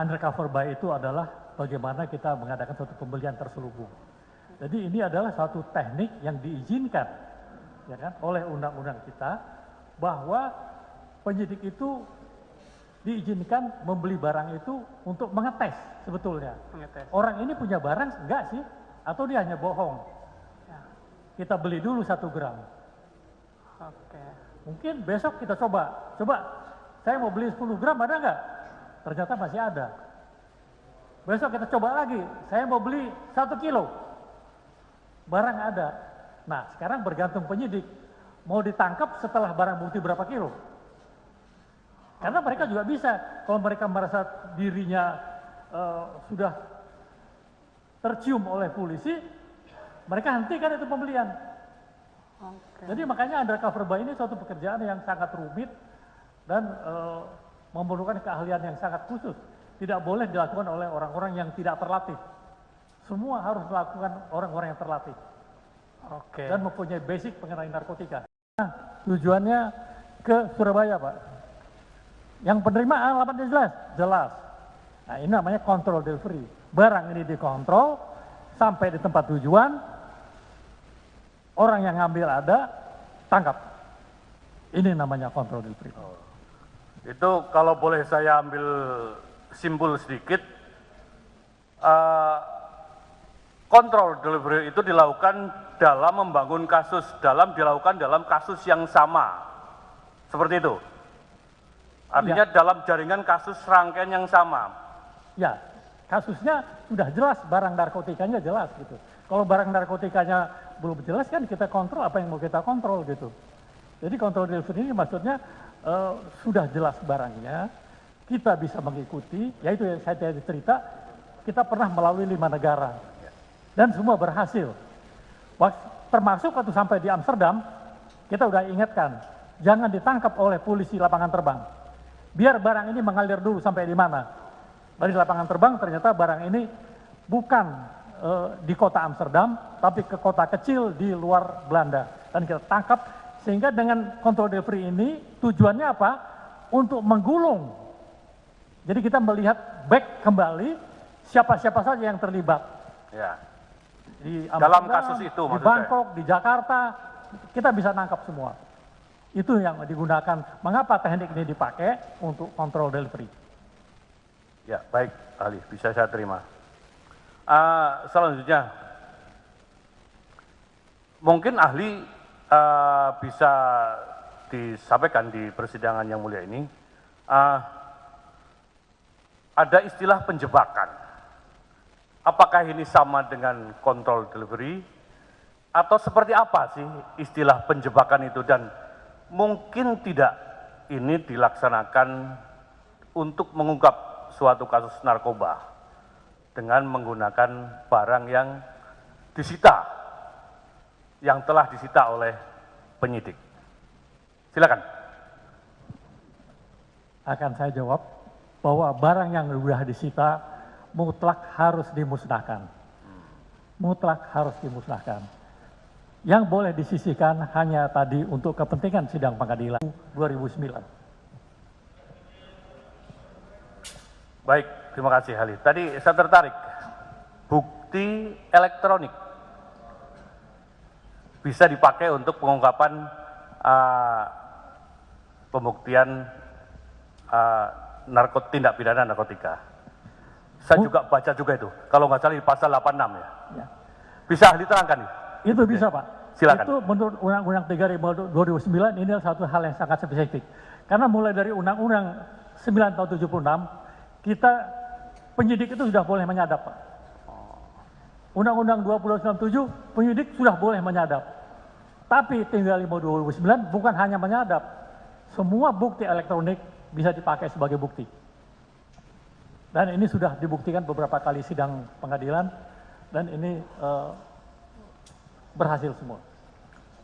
undercover buy itu adalah bagaimana kita mengadakan suatu pembelian terselubung. Jadi ini adalah suatu teknik yang diizinkan ya kan, oleh undang-undang kita bahwa penyidik itu diizinkan membeli barang itu untuk mengetes sebetulnya. Mengetes. Orang ini punya barang enggak sih? Atau dia hanya bohong? Ya. Kita beli dulu 1 gram. Oke. Mungkin besok kita coba. Saya mau beli 10 gram ada nggak? Ternyata masih ada. Besok kita coba lagi. Saya mau beli 1 kilo. Barang ada. Nah sekarang bergantung penyidik. Mau ditangkap setelah barang bukti berapa kilo? Karena mereka juga bisa. Kalau mereka merasa dirinya sudah tercium oleh polisi, mereka hentikan itu pembelian. Oke. Jadi makanya undercover buy ini suatu pekerjaan yang sangat rumit dan memerlukan keahlian yang sangat khusus. Tidak boleh dilakukan oleh orang-orang yang tidak terlatih. Semua harus dilakukan orang-orang yang terlatih. Oke. Dan mempunyai basic mengenai narkotika. Nah, tujuannya ke Surabaya, Pak. Yang penerimaan alamatnya jelas. Nah, ini namanya control delivery. Barang ini dikontrol sampai di tempat tujuan, orang yang ngambil ada, tangkap. Ini namanya control delivery. Itu kalau boleh saya ambil simpul sedikit, kontrol delivery itu dilakukan dalam membangun kasus, dilakukan dalam kasus yang sama, seperti itu. Artinya Ya. dalam jaringan kasus rangkaian yang sama. Ya, kasusnya sudah jelas, barang narkotikanya jelas gitu. Kalau barang narkotikanya belum jelas kan kita kontrol apa yang mau kita kontrol gitu. Jadi kontrol delivery ini maksudnya sudah jelas barangnya, kita bisa mengikuti, yaitu yang saya tadi cerita, kita pernah melalui 5 negara dan semua berhasil. Termasuk waktu sampai di Amsterdam, kita udah ingatkan, jangan ditangkap oleh polisi lapangan terbang. Biar barang ini mengalir dulu sampai di mana. Dari lapangan terbang ternyata barang ini bukan di kota Amsterdam, tapi ke kota kecil di luar Belanda. Dan kita tangkap, sehingga dengan control delivery ini tujuannya apa? Untuk menggulung. Jadi kita melihat back kembali siapa-siapa saja yang terlibat. Ya. Di Dalam Amsterdam, kasus itu di maksud Bangkok, di Jakarta, kita bisa nangkap semua. Itu yang digunakan. Mengapa teknik ini dipakai untuk control delivery? Ya, baik, ahli, bisa saya terima. Selanjutnya, mungkin ahli bisa disampaikan di persidangan yang mulia ini, ada istilah penjebakan. Apakah ini sama dengan control delivery? Atau seperti apa sih istilah penjebakan itu? Dan mungkin tidak ini dilaksanakan untuk mengungkap suatu kasus narkoba dengan menggunakan barang yang disita, yang telah disita oleh penyidik. Silakan. Akan saya jawab bahwa barang yang sudah disita mutlak harus dimusnahkan. Mutlak harus dimusnahkan. Yang boleh disisihkan hanya tadi untuk kepentingan sidang pengadilan 2009. Baik, terima kasih ahli. Tadi saya tertarik, bukti elektronik bisa dipakai untuk pengungkapan pembuktian tindak pidana narkotika. Saya juga baca juga itu, kalau nggak salah di pasal 86 ya. Ya. Bisa ahli terangkan nih? Itu bisa Pak. Silakan. Itu menurut Undang-Undang 3/2009 ini adalah satu hal yang sangat spesifik. Karena mulai dari Undang-Undang 9 tahun 76, kita penyidik itu sudah boleh menyadap Pak. Undang-Undang 2097 penyidik sudah boleh menyadap. Tapi 3/5/2009 bukan hanya menyadap. Semua bukti elektronik bisa dipakai sebagai bukti. Dan ini sudah dibuktikan beberapa kali sidang pengadilan dan ini berhasil semua.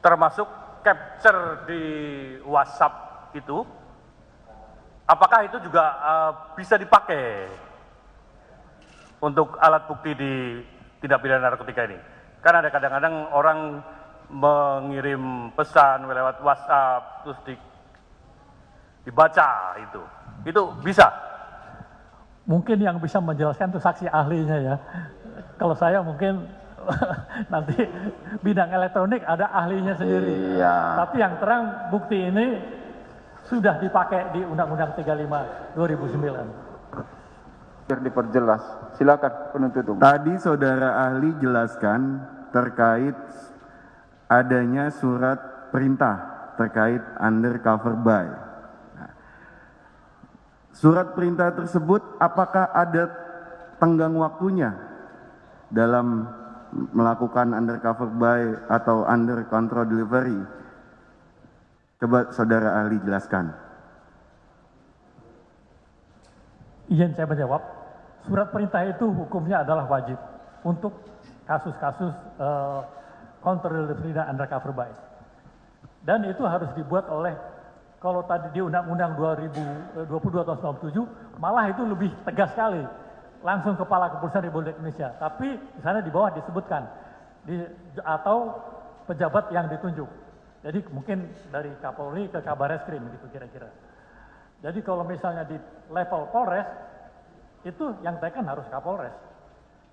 Termasuk capture di WhatsApp itu, apakah itu juga bisa dipakai untuk alat bukti di tindak pidana narkotika ini? Karena ada kadang-kadang orang mengirim pesan lewat WhatsApp terus dibaca itu bisa. Mungkin yang bisa menjelaskan itu saksi ahlinya ya. Kalau saya mungkin nanti bidang elektronik ada ahlinya sendiri. Iya. Tapi yang terang bukti ini sudah dipakai di Undang-Undang 35 2009. Biar diperjelas. Silakan penuntut umum. Tadi saudara ahli jelaskan terkait adanya surat perintah terkait undercover buy. Nah, surat perintah tersebut apakah ada tenggang waktunya dalam melakukan undercover buy atau under control delivery? Coba saudara ahli jelaskan. Izin saya menjawab, surat perintah itu hukumnya adalah wajib untuk kasus-kasus counter delivery dan undercover buy. Dan itu harus dibuat oleh, kalau tadi di Undang-Undang 2022 tahun 97, malah itu lebih tegas sekali. Langsung Kepala Kepolisian Republik Indonesia. Tapi di sana di bawah disebutkan, atau pejabat yang ditunjuk. Jadi mungkin dari Kapolri ke Kabareskrim gitu kira-kira. Jadi kalau misalnya di level Polres, itu yang tekan harus Kapolres.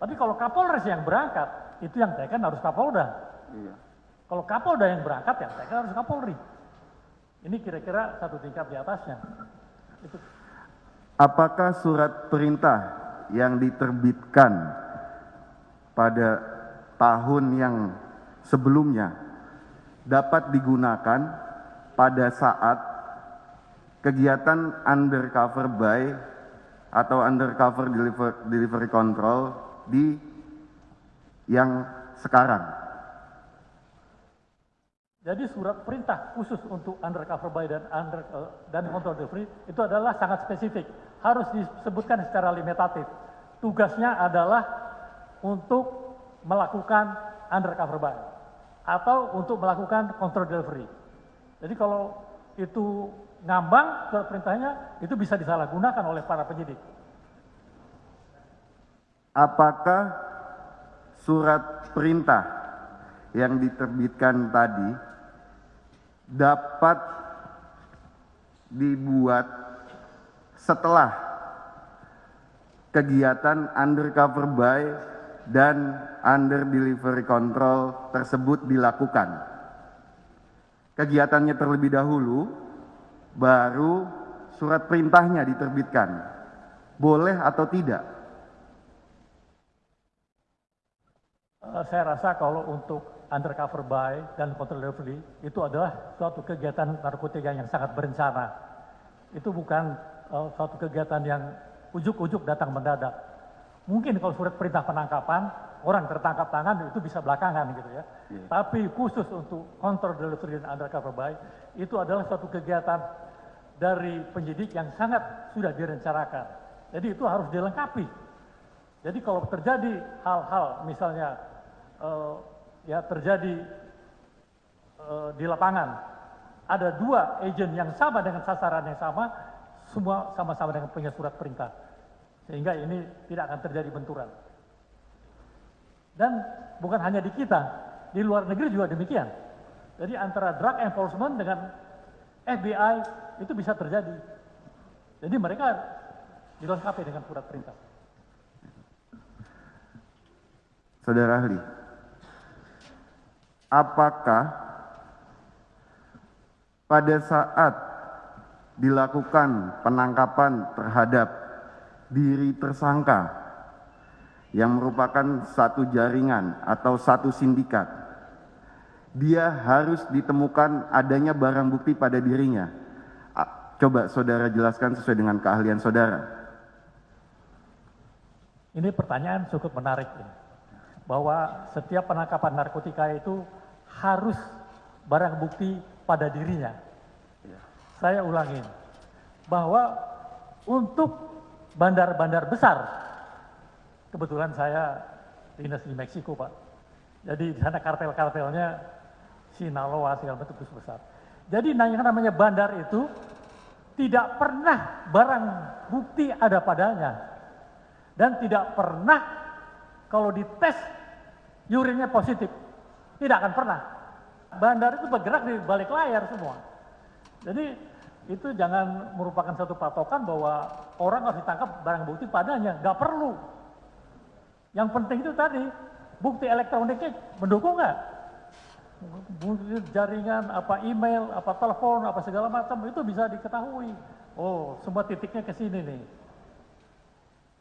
Tapi kalau Kapolres yang berangkat, itu yang tekan harus Kapolda. Iya. Kalau Kapolda yang berangkat, yang tekan harus Kapolri. Ini kira-kira satu tingkat di atasnya. Itu. Apakah surat perintah yang diterbitkan pada tahun yang sebelumnya dapat digunakan pada saat kegiatan undercover buy atau undercover delivery control di yang sekarang? Jadi surat perintah khusus untuk undercover buy dan control delivery itu adalah sangat spesifik. Harus disebutkan secara limitatif. Tugasnya adalah untuk melakukan undercover buy atau untuk melakukan control delivery. Jadi kalau itu ngambang surat perintahnya, itu bisa disalahgunakan oleh para penyidik. Apakah surat perintah yang diterbitkan tadi dapat dibuat setelah kegiatan undercover buy dan under delivery control tersebut dilakukan? Kegiatannya terlebih dahulu, baru surat perintahnya diterbitkan. Boleh atau tidak? Saya rasa kalau untuk undercover buy dan control delivery itu adalah suatu kegiatan narkotika yang sangat berencana. Itu bukan suatu kegiatan yang ujuk-ujuk datang mendadak. Mungkin kalau surat perintah penangkapan, orang tertangkap tangan itu bisa belakangan gitu ya. Yeah. Tapi khusus untuk control delivery dan undercover buy, itu adalah suatu kegiatan dari penyidik yang sangat sudah direncanakan. Jadi itu harus dilengkapi. Jadi kalau terjadi hal-hal misalnya terjadi di lapangan, ada dua agen yang sama dengan sasaran yang sama, semua sama-sama dengan punya surat perintah. Sehingga ini tidak akan terjadi benturan. Dan bukan hanya di kita, di luar negeri juga demikian. Jadi antara drug enforcement dengan FBI itu bisa terjadi. Jadi mereka dilengkapi dengan surat perintah. Saudara ahli, apakah pada saat dilakukan penangkapan terhadap diri tersangka yang merupakan satu jaringan atau satu sindikat, dia harus ditemukan adanya barang bukti pada dirinya? Coba saudara jelaskan sesuai dengan keahlian saudara. Ini pertanyaan cukup menarik ini. Bahwa setiap penangkapan narkotika itu harus barang bukti pada dirinya. Saya ulangi, bahwa untuk bandar-bandar besar, kebetulan saya dinas di Meksiko Pak, jadi di sana kartel-kartelnya Sinaloa segala bentuk besar. Jadi yang namanya bandar itu tidak pernah barang bukti ada padanya, dan tidak pernah kalau dites urinnya positif, tidak akan pernah. Bandar itu bergerak di balik layar semua. Jadi itu jangan merupakan satu patokan bahwa orang harus ditangkap barang bukti padanya, nggak perlu. Yang penting itu tadi, bukti elektroniknya mendukung nggak? Bukti jaringan, apa email, apa telepon, apa segala macam itu bisa diketahui. Oh, semua titiknya ke sini nih.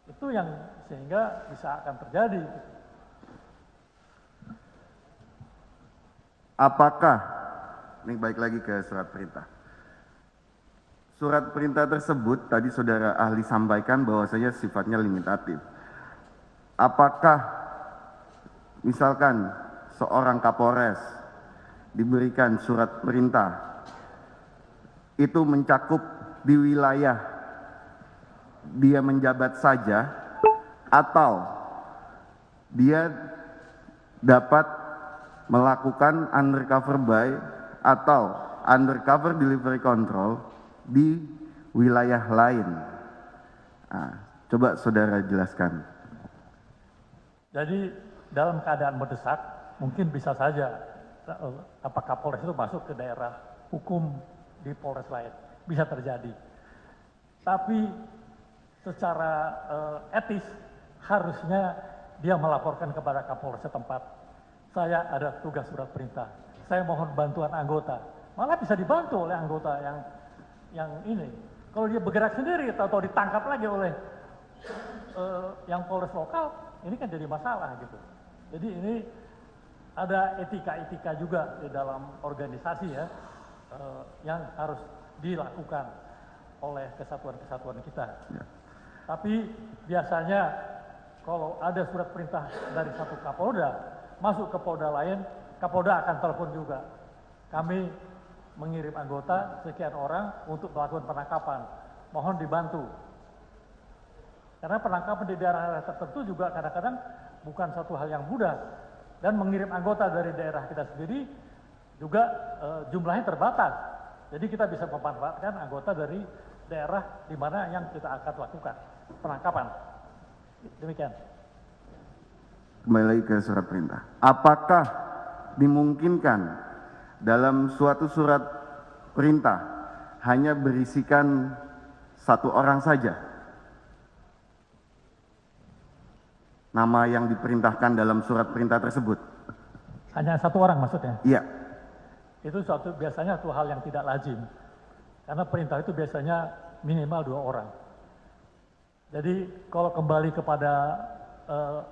Itu yang sehingga bisa akan terjadi. Apakah, ini baik lagi ke surat perintah. Surat perintah tersebut tadi saudara ahli sampaikan bahwasanya sifatnya limitatif. Apakah misalkan seorang Kapolres diberikan surat perintah itu mencakup di wilayah dia menjabat saja atau dia dapat melakukan undercover buy atau undercover delivery control di wilayah lain. Nah, coba saudara jelaskan. Jadi dalam keadaan mendesak mungkin bisa saja apakah Polres itu masuk ke daerah hukum di Polres lain, bisa terjadi. Tapi secara etis harusnya dia melaporkan kepada Kapolres setempat. Saya ada tugas surat perintah, saya mohon bantuan anggota. Malah bisa dibantu oleh anggota yang ini. Kalau dia bergerak sendiri atau ditangkap lagi oleh yang Polres lokal, ini kan jadi masalah gitu. Jadi ini ada etika-etika juga di dalam organisasi ya, yang harus dilakukan oleh kesatuan-kesatuan kita. Ya. Tapi biasanya kalau ada surat perintah dari satu Kapolda masuk ke Polda lain, Kapolda akan telepon juga. Kami mengirim anggota sekian orang untuk melakukan penangkapan. Mohon dibantu. Karena penangkapan di daerah tertentu juga kadang-kadang bukan satu hal yang mudah. Dan mengirim anggota dari daerah kita sendiri juga jumlahnya terbatas. Jadi kita bisa memanfaatkan anggota dari daerah di mana yang kita akan lakukan penangkapan. Demikian. Kembali lagi ke surat perintah. Apakah dimungkinkan dalam suatu surat perintah hanya berisikan satu orang saja? Nama yang diperintahkan dalam surat perintah tersebut. Hanya satu orang maksudnya? Iya. Itu biasanya satu hal yang tidak lazim. Karena perintah itu biasanya minimal 2 orang. Jadi kalau kembali kepada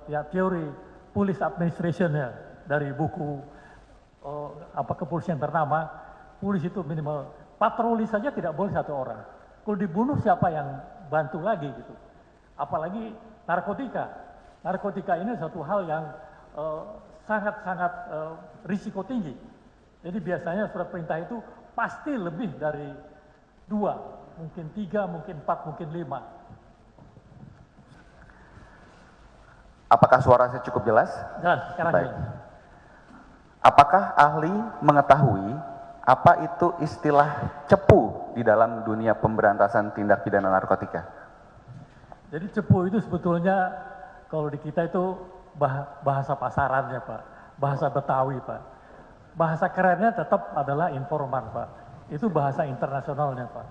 ya teori police administration ya dari buku kepolisian ternama, polisi itu minimal patroli saja tidak boleh 1 orang. Kalau dibunuh siapa yang bantu lagi gitu. Apalagi narkotika. Narkotika ini satu hal yang sangat-sangat risiko tinggi. Jadi biasanya surat perintah itu pasti lebih dari 2, mungkin 3, mungkin 4, mungkin 5. Apakah suara saya cukup jelas? Jelas, sekarang baik. jelas. Apakah ahli mengetahui apa itu istilah cepu di dalam dunia pemberantasan tindak pidana narkotika? Jadi cepu itu sebetulnya kalau di kita itu bahasa pasarannya Pak, bahasa Betawi Pak. Bahasa kerennya tetap adalah informan Pak. Itu bahasa internasionalnya Pak.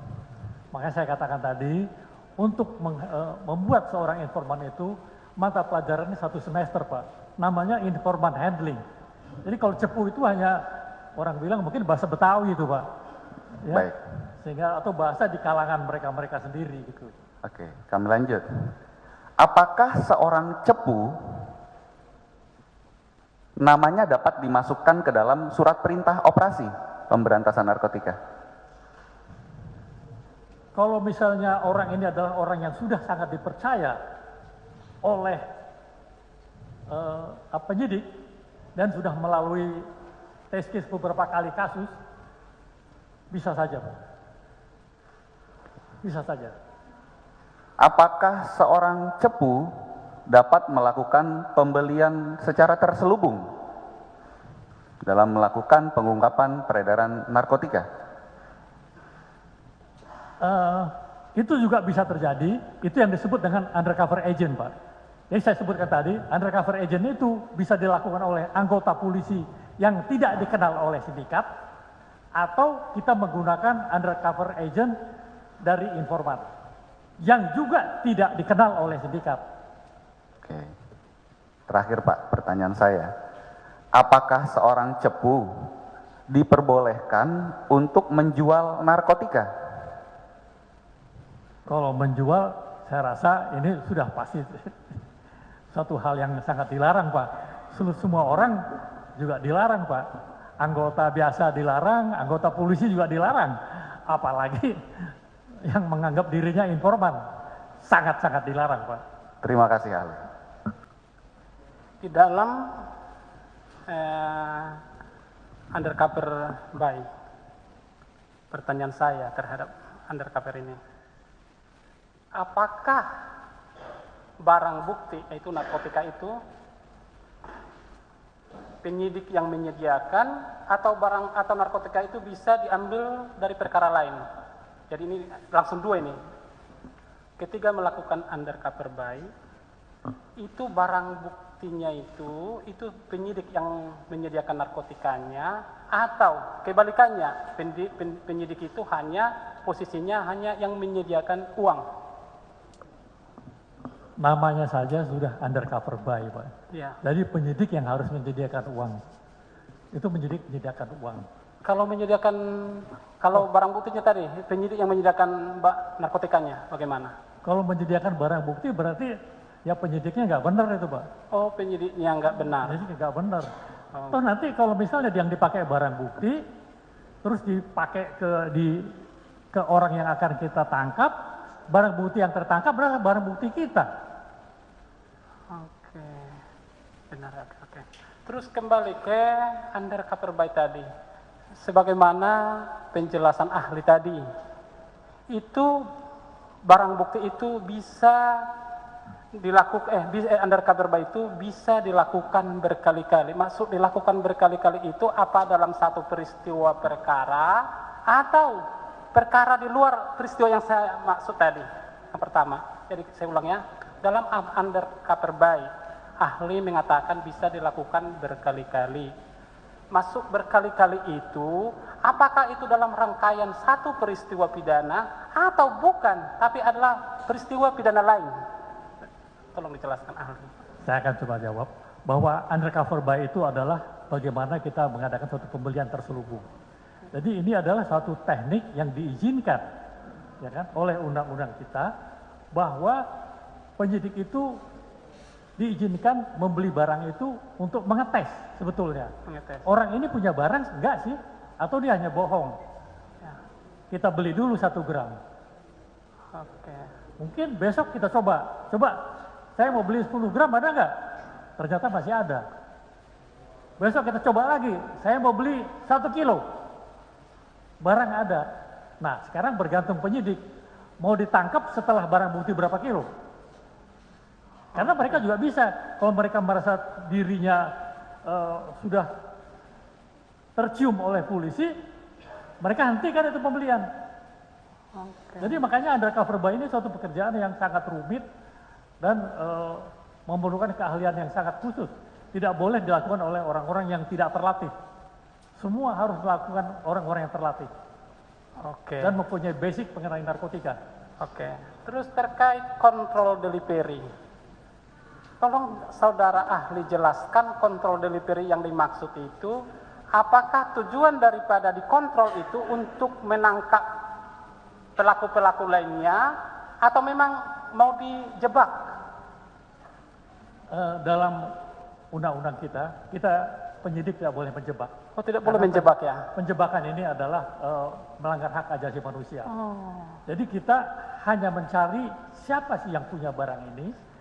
Makanya saya katakan tadi, untuk membuat seorang informan itu, mata pelajarannya 1 semester Pak. Namanya informan handling. Jadi kalau cepu itu hanya orang bilang mungkin bahasa Betawi itu Pak. Ya? Baik. Sehingga atau bahasa di kalangan mereka sendiri gitu. Oke, kami lanjut. Apakah seorang cepu namanya dapat dimasukkan ke dalam surat perintah operasi pemberantasan narkotika? Kalau misalnya orang ini adalah orang yang sudah sangat dipercaya oleh penyidik dan sudah melalui test case beberapa kali kasus, bisa saja Pak. Bisa saja. Apakah seorang cepu dapat melakukan pembelian secara terselubung dalam melakukan pengungkapan peredaran narkotika? Itu juga bisa terjadi, itu yang disebut dengan undercover agent Pak. Jadi saya sebutkan tadi, undercover agent itu bisa dilakukan oleh anggota polisi yang tidak dikenal oleh sindikat, atau kita menggunakan undercover agent dari informan. yang juga tidak dikenal oleh sindikat. Oke. Terakhir Pak, pertanyaan saya. Apakah seorang cepu diperbolehkan untuk menjual narkotika? Kalau menjual, saya rasa ini sudah pasti satu hal yang sangat dilarang, Pak. Semua orang juga dilarang, Pak. Anggota biasa dilarang, anggota polisi juga dilarang. Apalagi yang menganggap dirinya informan. Sangat-sangat dilarang, Pak. Terima kasih ahli. Di dalam undercover buy, pertanyaan saya terhadap undercover ini, apakah barang bukti yaitu narkotika itu penyidik yang menyediakan atau barang atau narkotika itu bisa diambil dari perkara lain? Jadi ini langsung dua ini. Ketika melakukan undercover buy, itu barang buktinya itu penyidik yang menyediakan narkotikanya atau kebalikannya penyidik itu posisinya hanya yang menyediakan uang. Namanya saja sudah undercover buy, Pak. Ya. Jadi penyidik yang harus menyediakan uang. Itu penyidik menyediakan uang. Kalau barang buktinya tadi, penyidik yang menyediakan narkotikanya, bagaimana? Kalau menyediakan barang bukti berarti ya penyidiknya nggak benar itu, Pak. Oh, penyidiknya nggak benar. Jadi nggak benar. Toh nanti kalau misalnya yang dipakai barang bukti, terus dipakai ke orang yang akan kita tangkap, barang bukti yang tertangkap adalah barang bukti kita. Oke, benar. Oke. Terus kembali ke undercover buy tadi. Sebagaimana penjelasan ahli tadi, itu barang bukti itu bisa dilakukan, undercover buy itu bisa dilakukan berkali-kali. Maksud dilakukan berkali-kali itu apa dalam satu peristiwa perkara atau perkara di luar peristiwa yang saya maksud tadi? Yang pertama, jadi saya ulang ya, dalam undercover buy, ahli mengatakan bisa dilakukan berkali-kali. Masuk berkali-kali itu, apakah itu dalam rangkaian satu peristiwa pidana atau bukan, tapi adalah peristiwa pidana lain? Tolong dijelaskan ahli. Saya akan coba jawab bahwa undercover buy itu adalah bagaimana kita mengadakan suatu pembelian terselubung. Jadi ini adalah suatu teknik yang diizinkan, ya kan, oleh undang-undang kita, bahwa penyidik itu diizinkan membeli barang itu untuk mengetes sebetulnya. Mengetes. Orang ini punya barang enggak sih? Atau dia hanya bohong? Ya. Kita beli dulu 1 gram. Oke. Mungkin besok kita coba. Saya mau beli 10 gram ada enggak? Ternyata masih ada. Besok kita coba lagi. Saya mau beli 1 kilo. Barang ada. Nah, sekarang bergantung penyidik. Mau ditangkap setelah barang bukti berapa kilo? Karena mereka juga bisa, kalau mereka merasa dirinya sudah tercium oleh polisi, mereka hentikan itu pembelian. Okay. Jadi makanya undercover buy ini suatu pekerjaan yang sangat rumit dan memerlukan keahlian yang sangat khusus. Tidak boleh dilakukan oleh orang-orang yang tidak terlatih. Semua harus dilakukan orang-orang yang terlatih. Oke. Dan mempunyai basic mengenai narkotika. Oke. Terus terkait kontrol delivery. Tolong saudara ahli jelaskan kontrol delivery yang dimaksud itu, apakah tujuan daripada dikontrol itu untuk menangkap pelaku-pelaku lainnya atau memang mau dijebak? Dalam undang-undang kita penyidik tidak boleh menjebak. Oh, tidak boleh menjebak ya? Penjebakan ini adalah melanggar hak asasi manusia. Jadi kita hanya mencari siapa sih yang punya barang ini,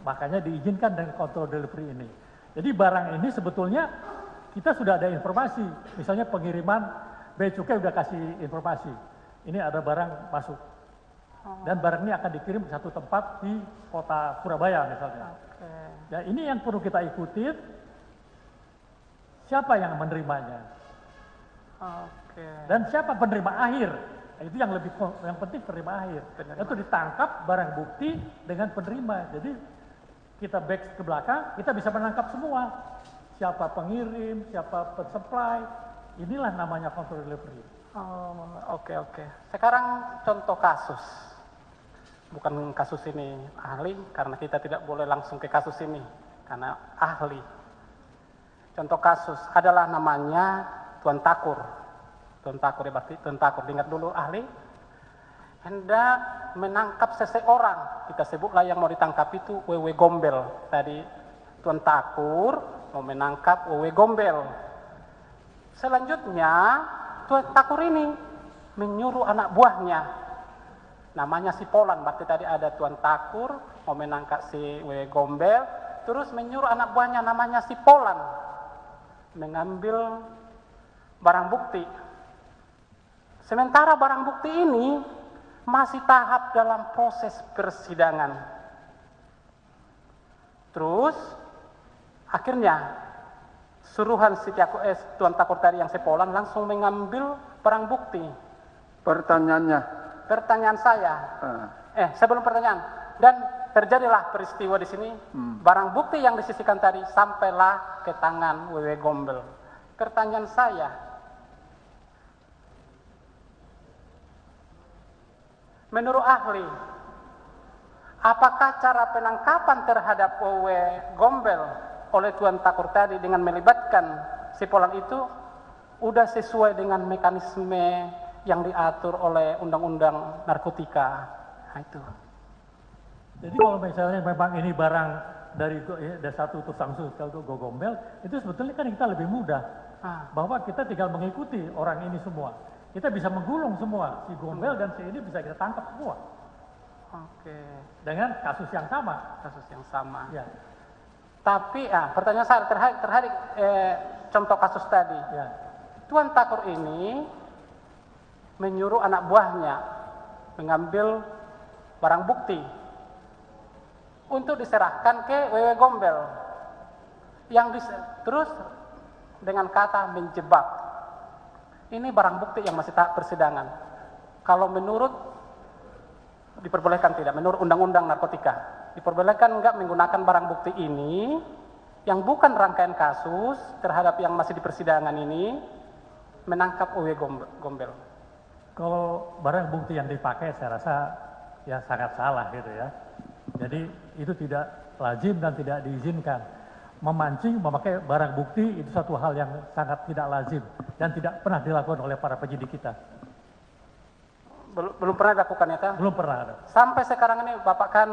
makanya diizinkan dengan kontrol delivery ini. Jadi barang ini sebetulnya kita sudah ada informasi, misalnya pengiriman Bea Cukai sudah kasih informasi, ini ada barang masuk, dan barang ini akan dikirim ke satu tempat di kota Surabaya misalnya. Ya, ini yang perlu kita ikuti, siapa yang menerimanya, dan siapa penerima akhir. Itu yang penting penerima akhir. Itu ditangkap barang bukti dengan penerima. Jadi kita back ke belakang, kita bisa menangkap semua. Siapa pengirim, siapa pensupply. Inilah namanya kontrol delivery. Oke. Sekarang contoh kasus. bukan kasus ini ahli, karena kita tidak boleh langsung ke kasus ini, karena ahli. Contoh kasus adalah namanya Tuan Takur. Tuan Takur, ya berarti Tuan Takur, ingat dulu ahli, hendak menangkap seseorang, kita sebutlah yang mau ditangkap itu Wewe Gombel. Tadi Tuan Takur mau menangkap Wewe Gombel. Selanjutnya Tuan Takur ini menyuruh anak buahnya, namanya si Polan, berarti tadi ada Tuan Takur mau menangkap si Wewe Gombel, terus menyuruh anak buahnya namanya si Polan mengambil barang bukti. Sementara barang bukti ini masih tahap dalam proses persidangan. Terus akhirnya suruhan si Tuan Takur tadi yang sepolan langsung mengambil barang bukti. Pertanyaan saya, sebelum pertanyaan, dan terjadilah peristiwa di sini, barang bukti yang disisikan tadi sampailah ke tangan Wewe Gombel. Pertanyaan saya, menurut ahli, apakah cara penangkapan terhadap Wewe Gombel oleh Tuan Takur tadi dengan melibatkan si Polan itu udah sesuai dengan mekanisme yang diatur oleh Undang-Undang Narkotika? Nah, itu. Jadi kalau misalnya memang ini barang dari satu tukang sus ke Gombel, itu sebetulnya kan kita lebih mudah. Bahwa kita tinggal mengikuti orang ini semua. Kita bisa menggulung semua, si Gombel dan si ini bisa kita tangkap semua. Oke. Dengan kasus yang sama. Kasus yang sama. Ya. Tapi pertanyaan saya terhadap contoh kasus tadi. Ya. Tuan Takur ini menyuruh anak buahnya mengambil barang bukti untuk diserahkan ke Wewe Gombel. Terus dengan kata menjebak. Ini barang bukti yang masih tahap persidangan. Kalau menurut diperbolehkan tidak? Menurut Undang-Undang Narkotika, diperbolehkan enggak menggunakan barang bukti ini yang bukan rangkaian kasus terhadap yang masih di persidangan ini menangkap Wewe Gombel? Kalau barang bukti yang dipakai saya rasa ya sangat salah gitu ya. Jadi itu tidak lazim dan tidak diizinkan. Memancing, memakai barang bukti itu satu hal yang sangat tidak lazim dan tidak pernah dilakukan oleh para penyidik kita. Belum pernah dilakukan ya, Kak? Belum pernah ada. Sampai sekarang ini Bapak kan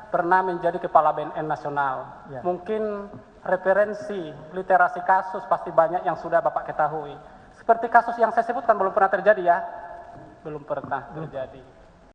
pernah menjadi Kepala BNN Nasional. Ya. Mungkin referensi, literasi kasus pasti banyak yang sudah Bapak ketahui. Seperti kasus yang saya sebutkan belum pernah terjadi ya? Belum pernah terjadi.